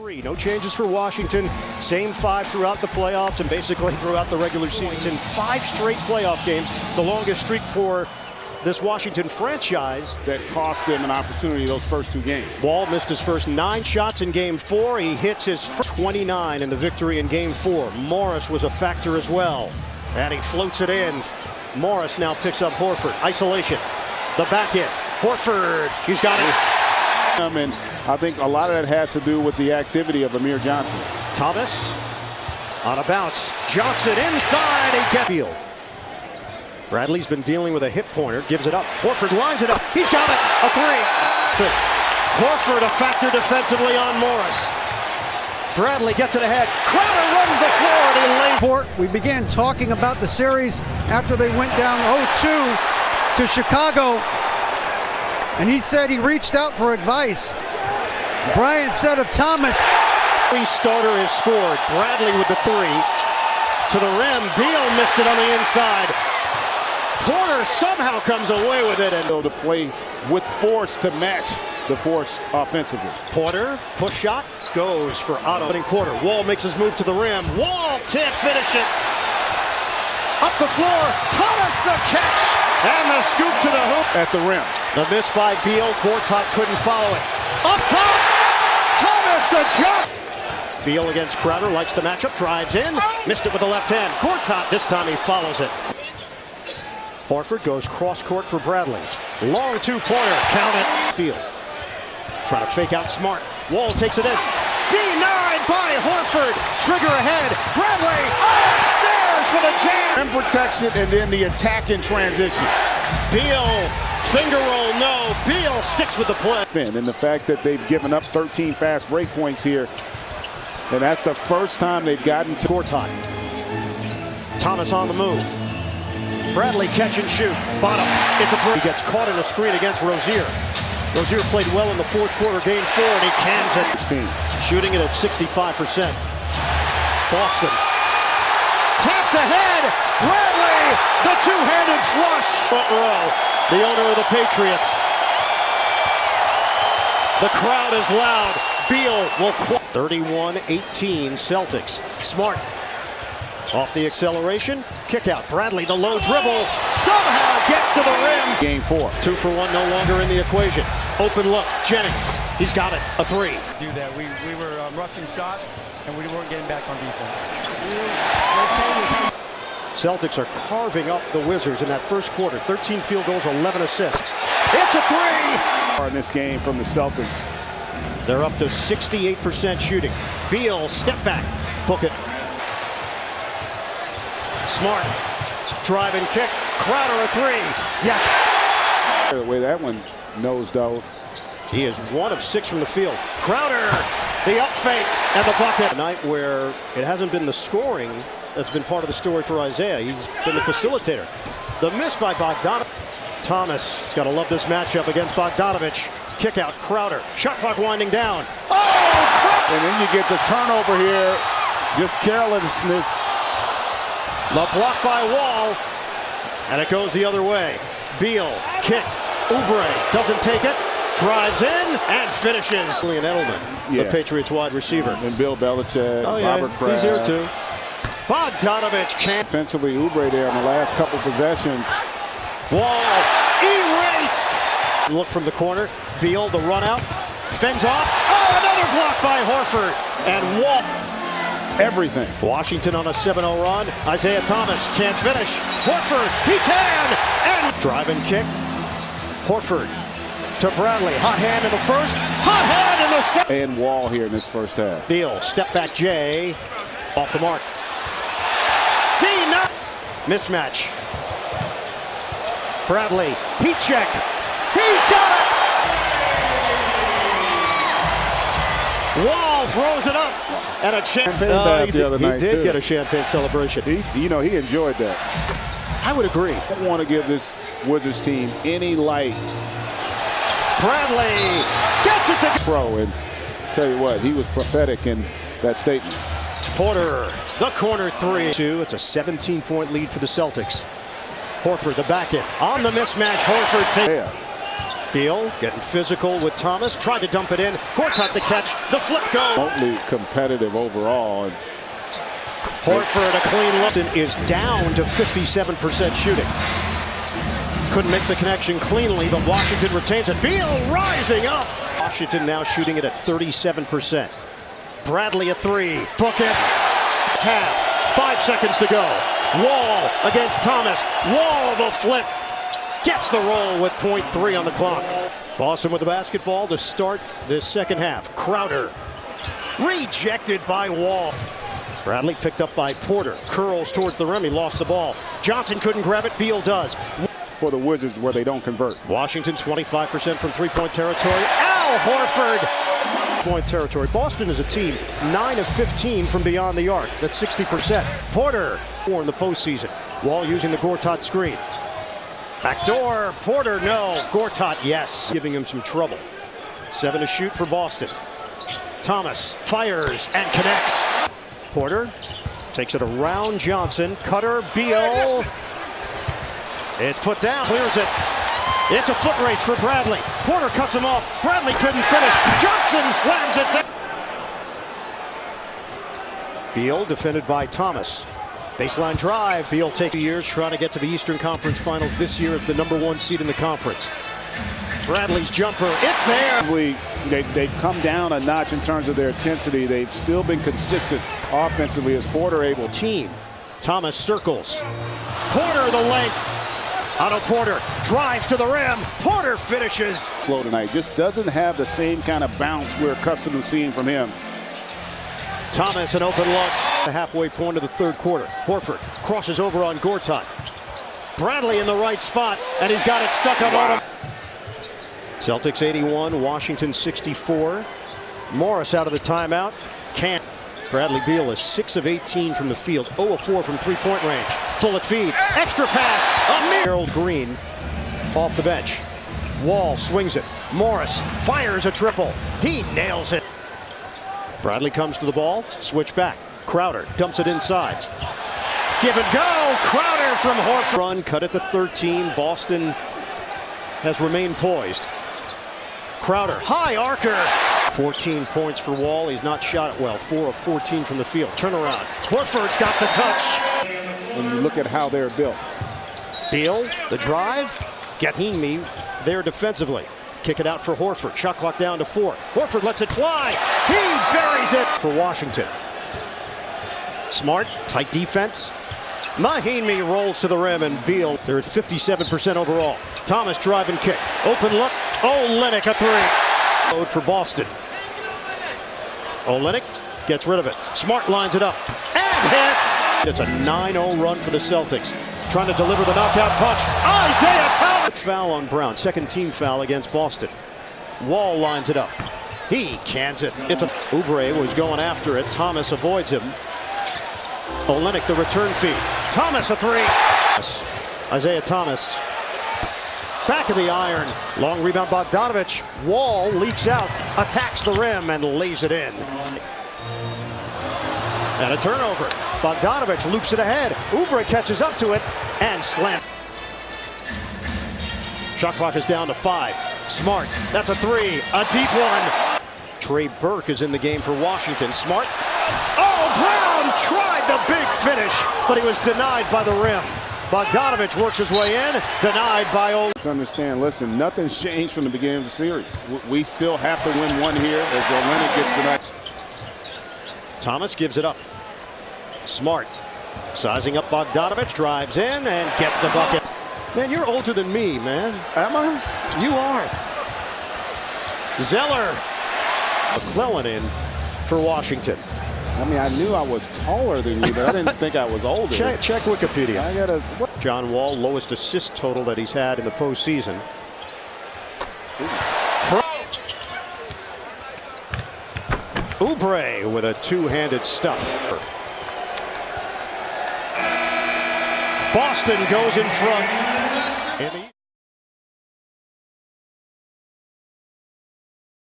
3. No changes for Washington. Same 5 throughout the playoffs and basically throughout the regular season. 5 straight playoff games, the longest streak for this Washington franchise. That cost them an opportunity those first 2 games. Wall missed his first 9 shots in Game 4. He hits his first 29 in the victory in Game 4. Morris was a factor as well. And he floats it in. Morris now picks up Horford. Isolation. The back end. Horford. He's got it. And I think a lot of that has to do with the activity of Amir Johnson. Thomas on a bounce. Johnson inside. He gets field. Bradley's been dealing with a hip pointer. Gives it up. Horford lines it up. He's got it. A 3. Fix. Horford a factor defensively on Morris. Bradley gets it ahead. Crowder runs the floor and he lays. We began talking about the series after they went down 0-2 to Chicago. And he said he reached out for advice. Bryant said of Thomas. The starter has scored. Bradley with the 3. To the rim. Beal missed it on the inside. Porter somehow comes away with it. And to play with force to match the force offensively. Porter, push shot, goes for Otto. Opening quarter. Wall makes his move to the rim. Wall can't finish it. Up the floor. Thomas the catch. And the scoop to the hoop. At the rim. The miss by Beal. Gortat couldn't follow it. Up top. Thomas the jump. Beal against Crowder. Likes the matchup. Drives in. Missed it with the left hand. Gortat. This time he follows it. Horford goes cross court for Bradley. Long 2-pointer. Count it. Field. Trying to fake out Smart. Wall takes it in. Denied by Horford. Trigger ahead. Bradley upstairs for the jam. And protection and then the attack in transition. Beal. Finger roll. No. Beal sticks with the play. And the fact that they've given up 13 fast break points here. And that's the first time they've gotten to Gortat. Thomas on the move. Bradley catch and shoot. Bottom. It's a three. He gets caught in a screen against Rozier. Rozier played well in the 4th quarter, Game 4, and he cans it. Shooting it at 65%. Boston. Tapped ahead. Bradley. The 2-handed flush. Front row. The owner of the Patriots. The crowd is loud. Beal will quit. 31-18 Celtics. Smart. Off the acceleration, kick out. Bradley, the low dribble, somehow gets to the rim. Game 4. 2 for 1, no longer in the equation. Open look, Jennings, he's got it, a 3. Do that. We were rushing shots, and we weren't getting back on defense. Celtics are carving up the Wizards in that first quarter. 13 field goals, 11 assists. It's a 3! In this game from the Celtics. They're up to 68% shooting. Beal, step back, book it. Smart, drive and kick, Crowder a 3, yes! The way that one nosed out. He is 1 of 6 from the field. Crowder, the up fake, and the bucket. A night where it hasn't been the scoring that's been part of the story for Isaiah. He's been the facilitator. The miss by Bogdanovic. Thomas has got to love this matchup against Bogdanovic. Kick out, Crowder, shot clock winding down. Oh, and then you get the turnover here, just carelessness. The block by Wall, and it goes the other way. Beal, kick, Oubre doesn't take it, drives in, and finishes. Julian Edelman, the Patriots wide receiver. And Bill Belichick, Robert Kraft. He's here too. Bogdanovic can't. Offensively, Oubre there in the last couple possessions. Wall, erased. Look from the corner, Beal, the run out, fends off. Oh, another block by Horford, and Wall. Everything. Washington on a 7-0 run. Isaiah Thomas can't finish. Horford, he can! And drive and kick. Horford to Bradley. Hot hand in the first. Hot hand in the second. And Wall here in this first half. Beal, step back Jay. Off the mark. Mismatch. Bradley, heat check. He's got it! Wall throws it up. And a champagne he did get a champagne celebration. He enjoyed that. I would agree. I don't want to give this Wizards team any light. Bradley gets it to pro, and tell you what, he was prophetic in that statement. Porter, the corner 3. It's a 17-point lead for the Celtics. Horford, the back end on the mismatch. Horford takes. Beal getting physical with Thomas. Tried to dump it in. Gortat the catch. The flip goal. Remotely competitive overall. Horford a clean look is down to 57% shooting. Couldn't make the connection cleanly, but Washington retains it. Beal rising up. Washington now shooting it at 37%. Bradley a three. Book it. Half. 5 seconds to go. Wall against Thomas. Wall the flip. Gets the roll with .3 on the clock. Boston with the basketball to start this second half. Crowder rejected by Wall. Bradley picked up by Porter. Curls towards the rim. He lost the ball. Johnson couldn't grab it. Beal does. For the Wizards where they don't convert. Washington 25% from three-point territory. Al Horford. Point territory. Boston is a team 9 of 15 from beyond the arc. That's 60%. Porter 4 in the postseason. Wall using the Gortat screen. Backdoor. Porter no. Gortat yes. Giving him some trouble. 7 to shoot for Boston. Thomas fires and connects. Porter takes it around Johnson. Cutter. Beal. It's put down. Clears it. It's a foot race for Bradley. Porter cuts him off. Bradley couldn't finish. Johnson slams it down. Beal defended by Thomas. Baseline drive. Beal takes years trying to get to the Eastern Conference Finals this year as the #1 seed in the conference. Bradley's jumper. It's there. They've come down a notch in terms of their intensity. They've still been consistent offensively as Porter able. Team. Thomas circles. Porter the length. Otto Porter drives to the rim. Porter finishes. Slow tonight. Just doesn't have the same kind of bounce we're accustomed to seeing from him. Thomas an open look. The halfway point of the third quarter. Horford crosses over on Gortat. Bradley in the right spot, and he's got it stuck up on him. Celtics 81, Washington 64. Morris out of the timeout. Can't. Bradley Beal is 6 of 18 from the field, 0 of 4 from three-point range. Bullet feed, extra pass. Harold Green off the bench. Wall swings it. Morris fires a triple. He nails it. Bradley comes to the ball. Switch back. Crowder dumps it inside. Give and go. Crowder from Horford. Run cut it to 13. Boston has remained poised. Crowder high arcer. 14 points for Wall. He's not shot it well. 4 of 14 from the field. Turnaround. Horford's got the touch. When you look at how they're built. Beal, the drive. Gahimi there defensively. Kick it out for Horford. Shot clock down to 4. Horford lets it fly. He buries it for Washington. Smart, tight defense. Mahinmi rolls to the rim, and Beal, they're at 57% overall. Thomas drive and kick. Open look. Olynyk a three. For Boston. Olynyk gets rid of it. Smart lines it up and hits. It's a 9-0 run for the Celtics. Trying to deliver the knockout punch. Isaiah Thomas. Foul on Brown. Second team foul against Boston. Wall lines it up. He cans it. It's a Oubre was going after it. Thomas avoids him. Olynyk the return feed. Thomas a three. Isaiah Thomas. Back of the iron. Long rebound Bogdanovich. Wall leaks out. Attacks the rim and lays it in. And a turnover. Bogdanovich loops it ahead. Oubre catches up to it and slams. Shot clock is down to 5. Smart. That's a three. A deep one. Trey Burke is in the game for Washington. Smart. Oh, Brown tried the big finish, but he was denied by the rim. Bogdanovich works his way in. Denied by Olynyk. Let's understand, listen, nothing's changed from the beginning of the series. We still have to win one here as Olynyk gets the next. Thomas gives it up. Smart. Sizing up Bogdanovich. Drives in and gets the bucket. Man, you're older than me, man. Am I? You are. Zeller. McClellan in for Washington. I mean, I knew I was taller than you, but I didn't think I was older. Check Wikipedia. I gotta. John Wall, lowest assist total that he's had in the postseason. Oubre with a two-handed stuff. Boston goes in front.